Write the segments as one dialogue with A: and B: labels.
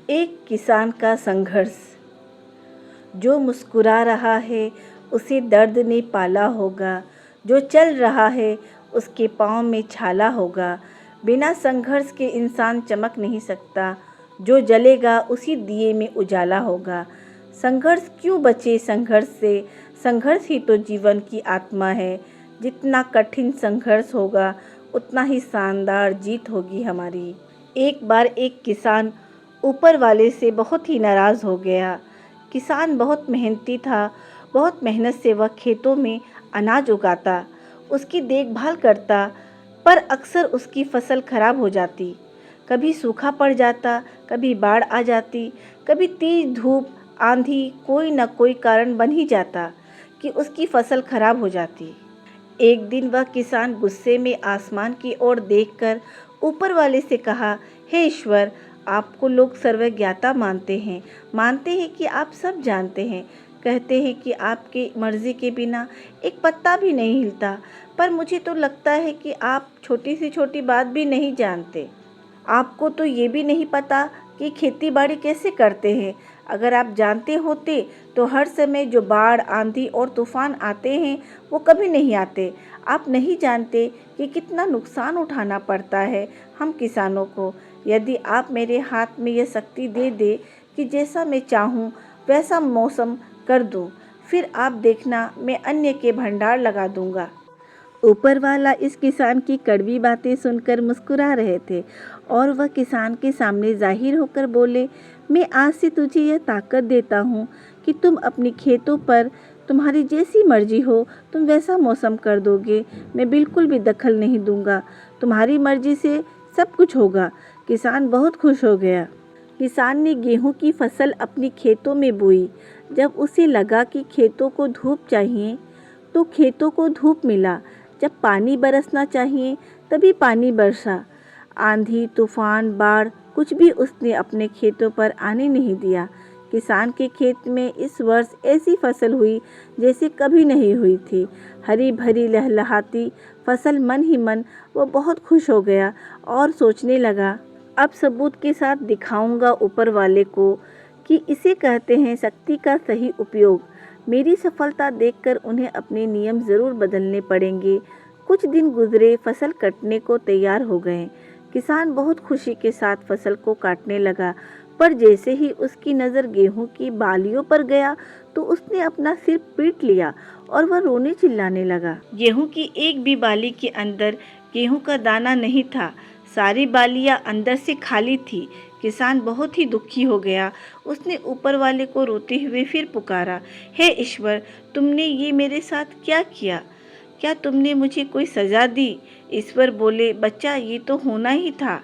A: एक किसान का संघर्ष। जो मुस्कुरा रहा है उसे दर्द ने पाला होगा, जो चल रहा है उसके पाँव में छाला होगा। बिना संघर्ष के इंसान चमक नहीं सकता, जो जलेगा उसी दिए में उजाला होगा। संघर्ष क्यों बचे संघर्ष से, संघर्ष ही तो जीवन की आत्मा है। जितना कठिन संघर्ष होगा उतना ही शानदार जीत होगी हमारी। एक बार एक किसान ऊपर वाले से बहुत ही नाराज़ हो गया। किसान बहुत मेहनती था, बहुत मेहनत से वह खेतों में अनाज उगाता, उसकी देखभाल करता, पर अक्सर उसकी फसल खराब हो जाती। कभी सूखा पड़ जाता, कभी बाढ़ आ जाती, कभी तेज धूप, आंधी, कोई न कोई कारण बन ही जाता कि उसकी फसल खराब हो जाती। एक दिन वह किसान गुस्से में आसमान की ओर देखकर ऊपर वाले से कहा, हे ईश्वर, आपको लोग सर्वज्ञाता मानते हैं कि आप सब जानते हैं, कहते हैं कि आपकी मर्जी के बिना एक पत्ता भी नहीं हिलता, पर मुझे तो लगता है कि आप छोटी से छोटी बात भी नहीं जानते। आपको तो ये भी नहीं पता कि खेती बाड़ी कैसे करते हैं। अगर आप जानते होते तो हर समय जो बाढ़, आंधी और तूफान आते हैं वो कभी नहीं आते। आप नहीं जानते कि कितना नुकसान उठाना पड़ता है हम किसानों को। यदि आप मेरे हाथ में यह शक्ति दे दे कि जैसा मैं चाहूँ वैसा मौसम कर दूँ, फिर आप देखना मैं अन्न के भंडार लगा दूँगा। ऊपर वाला इस किसान की कड़वी बातें सुनकर मुस्कुरा रहे थे और वह किसान के सामने जाहिर होकर बोले, मैं आज से तुझे यह ताकत देता हूँ कि तुम अपनी खेतों पर तुम्हारी जैसी मर्जी हो तुम वैसा मौसम कर दोगे। मैं बिल्कुल भी दखल नहीं दूंगा, तुम्हारी मर्जी से सब कुछ होगा। किसान बहुत खुश हो गया। किसान ने गेहूं की फसल अपनी खेतों में बोई। जब उसे लगा कि खेतों को धूप चाहिए तो खेतों को धूप मिला, जब पानी बरसना चाहिए तभी पानी बरसा। आंधी, तूफान, बाढ़ कुछ भी उसने अपने खेतों पर आने नहीं दिया। किसान के खेत में इस वर्ष ऐसी फसल हुई जैसे कभी नहीं हुई थी। हरी भरी लहलहाती फसल। मन ही मन वो बहुत खुश हो गया और सोचने लगा, अब सबूत के साथ दिखाऊंगा ऊपर वाले को कि इसे कहते हैं शक्ति का सही उपयोग। मेरी सफलता देखकर उन्हें अपने नियम ज़रूर बदलने पड़ेंगे। कुछ दिन गुजरे, फसल कटने को तैयार हो गए। किसान बहुत खुशी के साथ फसल को काटने लगा, पर जैसे ही उसकी नज़र गेहूं की बालियों पर गया तो उसने अपना सिर पीट लिया और वह रोने चिल्लाने लगा। गेहूं की एक भी बाली के अंदर गेहूं का दाना नहीं था, सारी बालियां अंदर से खाली थी। किसान बहुत ही दुखी हो गया। उसने ऊपर वाले को रोते हुए फिर पुकारा, हे ईश्वर, तुमने ये मेरे साथ क्या किया? क्या तुमने मुझे कोई सज़ा दी? ईश्वर बोले, बच्चा, ये तो होना ही था।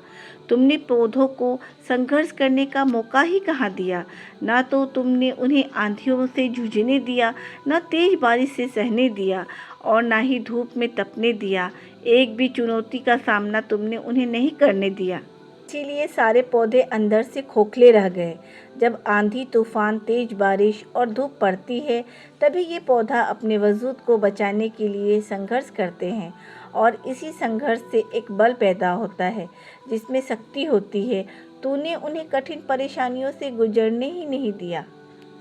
A: तुमने पौधों को संघर्ष करने का मौका ही कहाँ दिया। ना तो तुमने उन्हें आंधियों से जूझने दिया, ना तेज बारिश से सहने दिया और ना ही धूप में तपने दिया। एक भी चुनौती का सामना तुमने उन्हें नहीं करने दिया। इसीलिए सारे पौधे अंदर से खोखले रह गए। जब आंधी, तूफान, तेज बारिश और धूप पड़ती है तभी ये पौधा अपने वजूद को बचाने के लिए संघर्ष करते हैं और इसी संघर्ष से एक बल पैदा होता है जिसमें शक्ति होती है। तूने उन्हें कठिन परेशानियों से गुजरने ही नहीं दिया।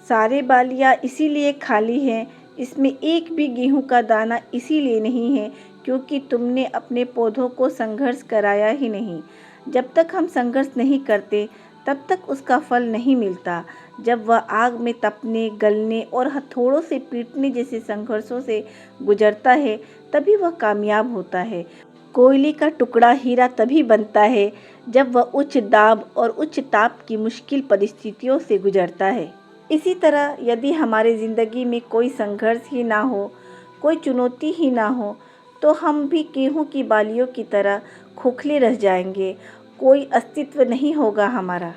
A: सारे बालियाँ इसीलिए खाली हैं, इसमें एक भी गेहूं का दाना इसीलिए नहीं है क्योंकि तुमने अपने पौधों को संघर्ष कराया ही नहीं। जब तक हम संघर्ष नहीं करते तब तक उसका फल नहीं मिलता। जब वह आग में तपने, गलने और हथौड़ों से पीटने जैसे संघर्षों से गुजरता है तभी वह कामयाब होता है। कोयले का टुकड़ा हीरा तभी बनता है जब वह उच्च दाब और उच्च ताप की मुश्किल परिस्थितियों से गुजरता है। इसी तरह यदि हमारी ज़िंदगी में कोई संघर्ष ही ना हो, कोई चुनौती ही ना हो, तो हम भी गेहूं की बालियों की तरह खोखले रह जाएंगे। कोई अस्तित्व नहीं होगा हमारा।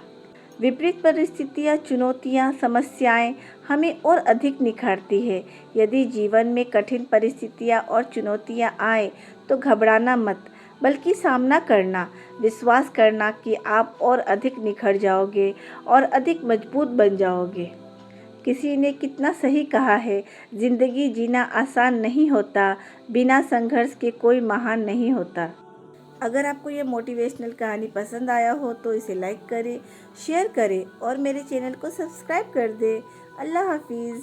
A: विपरीत परिस्थितियाँ, चुनौतियाँ, समस्याएं हमें और अधिक निखारती है। यदि जीवन में कठिन परिस्थितियाँ और चुनौतियाँ आए तो घबराना मत, बल्कि सामना करना, विश्वास करना कि आप और अधिक निखर जाओगे और अधिक मजबूत बन जाओगे। किसी ने कितना सही कहा है, जिंदगी जीना आसान नहीं होता, बिना संघर्ष के कोई महान नहीं होता। अगर आपको ये मोटिवेशनल कहानी पसंद आया हो तो इसे लाइक करें, शेयर करें और मेरे चैनल को सब्सक्राइब कर दें। अल्लाह हाफिज़।